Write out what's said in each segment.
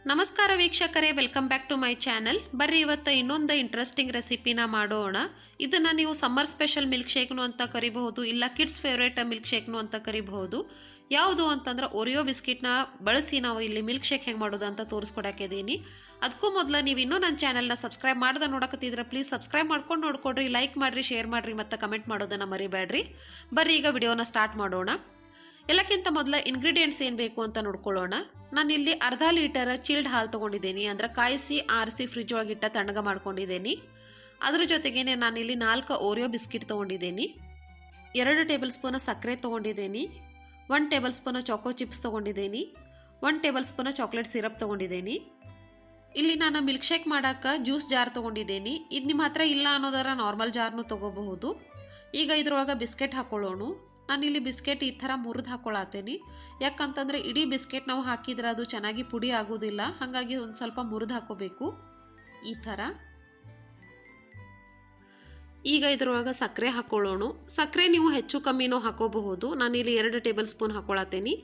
ನಮಸ್ಕಾರ ವೀಕ್ಷಕರೇ, welcome back to my channel. ಬರ್ರಿ ಇವತ್ತು ಇನ್ನೊಂದು ಇಂಟ್ರೆಸ್ಟಿಂಗ್ ರೆಸಿಪಿನ ಮಾಡೋಣ. ಇದನ್ನು ನೀವು ಸಮ್ಮರ್ ಸ್ಪೆಷಲ್ ಮಿಲ್ಕ್ ಶೇಕ್ನು ಅಂತ ಕರಿಬಹುದು, ಇಲ್ಲ ಕಿಡ್ಸ್ ಫೇವ್ರೇಟ್ ಮಿಲ್ಕ್ ಶೇಕ್ನು ಅಂತ ಕರಿಬಹುದು. ಯಾವುದು ಅಂತಂದ್ರೆ ಓರಿಯೋ ಬಿಸ್ಕಿಟ್ನ ಬಳಸಿ ನಾವು ಇಲ್ಲಿ ಮಿಲ್ಕ್ ಶೇಕ್ ಹೆಂಗೆ ಮಾಡೋದು ಅಂತ ತೋರಿಸ್ಕೊಡಾಕಿದ್ದೀನಿ. ಅದಕ್ಕೂ ಮೊದಲು ನೀವು ಇನ್ನೂ ನನ್ನ ಚಾನಲ್ನ ಸಬ್ಸ್ಕ್ರೈಬ್ ಮಾಡ್ದೆ ನೋಡಕತ್ತಿದ್ರೆ ಪ್ಲೀಸ್ ಸಬ್ಸ್ಕ್ರೈಬ್ ಮಾಡ್ಕೊಂಡು ನೋಡ್ಕೊಡ್ರಿ, ಲೈಕ್ ಮಾಡಿರಿ, ಶೇರ್ ಮಾಡಿರಿ ಮತ್ತು ಕಮೆಂಟ್ ಮಾಡೋದನ್ನು ಮರಿಬೇಡ್ರಿ. ಬರ್ರಿ ಈಗ ವಿಡಿಯೋನ ಸ್ಟಾರ್ಟ್ ಮಾಡೋಣ. ಎಲ್ಲಕ್ಕಿಂತ ಮೊದಲ ಇಂಗ್ರೀಡಿಯೆಂಟ್ಸ್ ಏನು ಬೇಕು ಅಂತ ನೋಡ್ಕೊಳ್ಳೋಣ. ನಾನಿಲ್ಲಿ ಅರ್ಧ ಲೀಟರ್ ಚಿಲ್ಡ್ ಹಾಲು ತೊಗೊಂಡಿದ್ದೀನಿ, ಅಂದರೆ ಕಾಯಿಸಿ ಆರಿಸಿ ಫ್ರಿಜ್ ಒಳಗಿಟ್ಟ ತಣ್ಣಗೆ ಮಾಡ್ಕೊಂಡಿದ್ದೀನಿ. ಅದ್ರ ಜೊತೆಗೇನೆ ನಾನಿಲ್ಲಿ 4 ಓರಿಯೋ ಬಿಸ್ಕಿಟ್ ತೊಗೊಂಡಿದ್ದೀನಿ, 2 ಟೇಬಲ್ ಸ್ಪೂನ್ ಸಕ್ಕರೆ ತೊಗೊಂಡಿದ್ದೀನಿ, 1 ಟೇಬಲ್ ಸ್ಪೂನ್ ಚಾಕೋ ಚಿಪ್ಸ್ ತೊಗೊಂಡಿದ್ದೀನಿ, 1 ಟೇಬಲ್ ಸ್ಪೂನ್ ಚಾಕ್ಲೇಟ್ ಸಿರಪ್ ತೊಗೊಂಡಿದ್ದೀನಿ. ಇಲ್ಲಿ ನಾನು ಮಿಲ್ಕ್ ಶೇಕ್ ಮಾಡೋಕ್ಕೆ ಜ್ಯೂಸ್ ಜಾರ್ ತೊಗೊಂಡಿದ್ದೀನಿ. ಇದು ನಿಮ್ಮ ಹತ್ರ ಇಲ್ಲ ಅನ್ನೋದರ ನಾರ್ಮಲ್ ಜಾರ್ನು ತೊಗೋಬಹುದು. ಈಗ ಇದ್ರೊಳಗೆ ಬಿಸ್ಕೆಟ್ ಹಾಕ್ಕೊಳ್ಳೋಣ. ನಾನಿಲ್ಲಿ ಬಿಸ್ಕೆಟ್ ಈ ಥರ ಮುರಿದು ಹಾಕ್ಕೊಳತ್ತೀನಿ, ಯಾಕಂತಂದರೆ ಇಡೀ ಬಿಸ್ಕೆಟ್ ನಾವು ಹಾಕಿದ್ರೆ ಅದು ಚೆನ್ನಾಗಿ ಪುಡಿ ಆಗೋದಿಲ್ಲ, ಹಾಗಾಗಿ ಒಂದು ಸ್ವಲ್ಪ ಮುರಿದು ಹಾಕೋಬೇಕು ಈ ಥರ. ಈಗ ಇದ್ರೊಳಗೆ ಸಕ್ಕರೆ ಹಾಕ್ಕೊಳ್ಳೋಣ. ಸಕ್ಕರೆ ನೀವು ಹೆಚ್ಚು ಕಮ್ಮಿನೂ ಹಾಕೋಬಹುದು. ನಾನಿಲ್ಲಿ 2 ಟೇಬಲ್ ಸ್ಪೂನ್ ಹಾಕ್ಕೊಳತ್ತೀನಿ.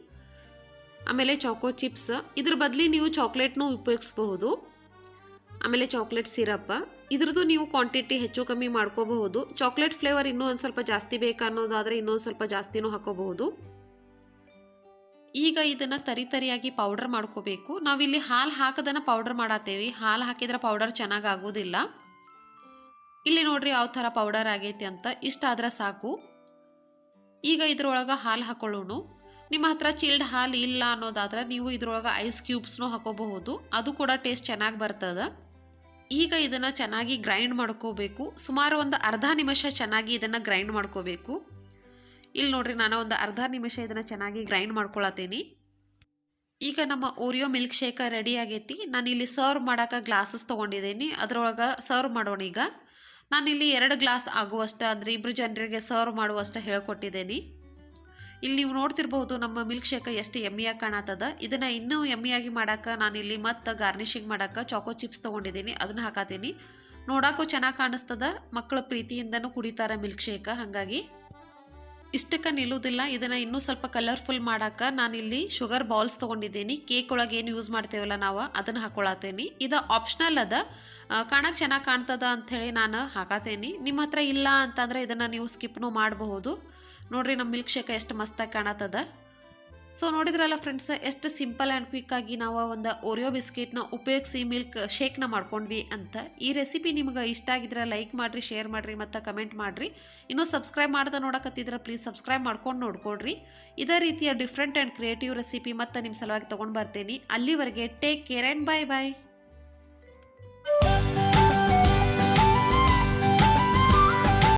ಆಮೇಲೆ ಚಾಕೋ ಚಿಪ್ಸ್, ಇದ್ರ ಬದಲಿ ನೀವು ಚಾಕ್ಲೇಟ್ನೂ ಉಪಯೋಗಿಸ್ಬಹುದು. ಆಮೇಲೆ ಚಾಕ್ಲೇಟ್ ಸಿರಪ್, ಇದ್ರದ್ದು ನೀವು ಕ್ವಾಂಟಿಟಿ ಹೆಚ್ಚು ಕಮ್ಮಿ ಮಾಡ್ಕೋಬಹುದು. ಚಾಕ್ಲೇಟ್ ಫ್ಲೇವರ್ ಇನ್ನೂ ಒಂದು ಸ್ವಲ್ಪ ಜಾಸ್ತಿ ಬೇಕನ್ನೋದಾದರೆ ಇನ್ನೊಂದು ಸ್ವಲ್ಪ ಜಾಸ್ತಿನೂ ಹಾಕೋಬಹುದು. ಈಗ ಇದನ್ನು ತರಿಯಾಗಿ ಪೌಡರ್ ಮಾಡ್ಕೋಬೇಕು. ನಾವಿಲ್ಲಿ ಹಾಲು ಹಾಕದನ್ನು ಪೌಡರ್ ಮಾಡತ್ತೇವೆ, ಹಾಲು ಹಾಕಿದ್ರೆ ಪೌಡರ್ ಚೆನ್ನಾಗಿ ಆಗೋದಿಲ್ಲ. ಇಲ್ಲಿ ನೋಡ್ರಿ ಯಾವ ಥರ ಪೌಡರ್ ಆಗೈತಿ ಅಂತ, ಇಷ್ಟಾದ್ರೆ ಸಾಕು. ಈಗ ಇದ್ರೊಳಗೆ ಹಾಲು ಹಾಕೊಳ್ಳೋಣ. ನಿಮ್ಮ ಹತ್ರ ಚಿಲ್ಡ್ ಹಾಲು ಇಲ್ಲ ಅನ್ನೋದಾದ್ರೆ ನೀವು ಇದ್ರೊಳಗೆ ಐಸ್ ಕ್ಯೂಬ್ಸ್ನೂ ಹಾಕೋಬಹುದು, ಅದು ಕೂಡ ಟೇಸ್ಟ್ ಚೆನ್ನಾಗಿ ಬರ್ತದೆ. ಈಗ ಇದನ್ನು ಚೆನ್ನಾಗಿ ಗ್ರೈಂಡ್ ಮಾಡ್ಕೋಬೇಕು. ಸುಮಾರು ಒಂದು ಅರ್ಧ ನಿಮಿಷ ಚೆನ್ನಾಗಿ ಇದನ್ನು ಗ್ರೈಂಡ್ ಮಾಡ್ಕೋಬೇಕು. ಇಲ್ಲಿ ನೋಡ್ರಿ ನಾನು ಒಂದು ಅರ್ಧ ನಿಮಿಷ ಇದನ್ನು ಚೆನ್ನಾಗಿ ಗ್ರೈಂಡ್ ಮಾಡ್ಕೊಳತ್ತೀನಿ. ಈಗ ನಮ್ಮ ಓರಿಯೋ ಮಿಲ್ಕ್ ಶೇಕ್ ರೆಡಿ ಆಗೈತಿ. ನಾನಿಲ್ಲಿ ಸರ್ವ್ ಮಾಡೋಕೆ ಗ್ಲಾಸಸ್ ತೊಗೊಂಡಿದ್ದೀನಿ, ಅದರೊಳಗೆ ಸರ್ವ್ ಮಾಡೋಣ. ಈಗ ನಾನಿಲ್ಲಿ 2 ಗ್ಲಾಸ್ ಆಗುವಷ್ಟು, ಅಂದರೆ 2 ಜನರಿಗೆ ಸರ್ವ್ ಮಾಡುವಷ್ಟು ಹೇಳ್ಕೊಟ್ಟಿದ್ದೀನಿ. ಇಲ್ಲಿ ನೀವು ನೋಡ್ತಿರ್ಬಹುದು ನಮ್ಮ ಮಿಲ್ಕ್ ಶೇಕ್ ಎಷ್ಟು ಎಮ್ಮಿಯಾಗಿ ಕಾಣತ್ತದ. ಇದನ್ನು ಇನ್ನೂ ಎಮ್ಮಿಯಾಗಿ ಮಾಡೋಕೆ ನಾನಿಲ್ಲಿ ಮತ್ತು ಗಾರ್ನಿಷಿಂಗ್ ಮಾಡೋಕೆ ಚಾಕೋ ಚಿಪ್ಸ್ ತೊಗೊಂಡಿದ್ದೀನಿ, ಅದನ್ನು ಹಾಕತ್ತೀನಿ. ನೋಡೋಕ್ಕೂ ಚೆನ್ನಾಗಿ ಕಾಣಿಸ್ತದ, ಮಕ್ಕಳ ಪ್ರೀತಿಯಿಂದನೂ ಕುಡಿತಾರೆ ಮಿಲ್ಕ್ ಶೇಕ್. ಹಾಗಾಗಿ ಇಷ್ಟಕ್ಕೆ ನಿಲ್ಲೋದಿಲ್ಲ, ಇದನ್ನು ಇನ್ನೂ ಸ್ವಲ್ಪ ಕಲರ್ಫುಲ್ ಮಾಡೋಕೆ ನಾನಿಲ್ಲಿ ಶುಗರ್ ಬಾಲ್ಸ್ ತೊಗೊಂಡಿದ್ದೀನಿ. ಕೇಕ್ ಒಳಗೆ ಏನು ಯೂಸ್ ಮಾಡ್ತೇವಲ್ಲ ನಾವು, ಅದನ್ನು ಹಾಕ್ಕೊಳತ್ತೀನಿ. ಇದು ಆಪ್ಷನಲ್ ಅದ, ಕಾಣಕ್ಕೆ ಚೆನ್ನಾಗಿ ಕಾಣ್ತದ ಅಂಥೇಳಿ ನಾನು ಹಾಕತ್ತೇನೆ. ನಿಮ್ಮ ಹತ್ರ ಇಲ್ಲ ಅಂತಂದರೆ ಇದನ್ನು ನೀವು ಸ್ಕಿಪ್ನೂ ಮಾಡಬಹುದು. ನೋಡ್ರಿ ನಮ್ಮ ಮಿಲ್ಕ್ ಶೇಕ್ ಎಷ್ಟು ಮಸ್ತಾಗಿ ಕಾಣತ್ತದ. ಸೊ ನೋಡಿದ್ರಲ್ಲ ಫ್ರೆಂಡ್ಸ್, ಎಷ್ಟು ಸಿಂಪಲ್ ಆ್ಯಂಡ್ ಕ್ವಿಕ್ಕಾಗಿ ನಾವು ಒಂದು ಓರಿಯೋ ಬಿಸ್ಕೆಟ್ನ ಉಪಯೋಗಿಸಿ ಮಿಲ್ಕ್ ಶೇಕ್ನ ಮಾಡ್ಕೊಂಡ್ವಿ ಅಂತ. ಈ ರೆಸಿಪಿ ನಿಮ್ಗೆ ಇಷ್ಟ ಆಗಿದ್ರೆ ಲೈಕ್ ಮಾಡಿರಿ, ಶೇರ್ ಮಾಡಿರಿ ಮತ್ತು ಕಮೆಂಟ್ ಮಾಡಿರಿ. ಇನ್ನೂ ಸಬ್ಸ್ಕ್ರೈಬ್ ಮಾಡ್ದೆ ನೋಡಕತ್ತಿದ್ರೆ ಪ್ಲೀಸ್ ಸಬ್ಸ್ಕ್ರೈಬ್ ಮಾಡ್ಕೊಂಡು ನೋಡ್ಕೊಡ್ರಿ. ಇದೇ ರೀತಿಯ ಡಿಫ್ರೆಂಟ್ ಆ್ಯಂಡ್ ಕ್ರಿಯೇಟಿವ್ ರೆಸಿಪಿ ಮತ್ತು ನಿಮ್ಮ ಸಲುವಾಗಿ ತೊಗೊಂಡು ಬರ್ತೀನಿ. ಅಲ್ಲಿವರೆಗೆ take care and bye bye.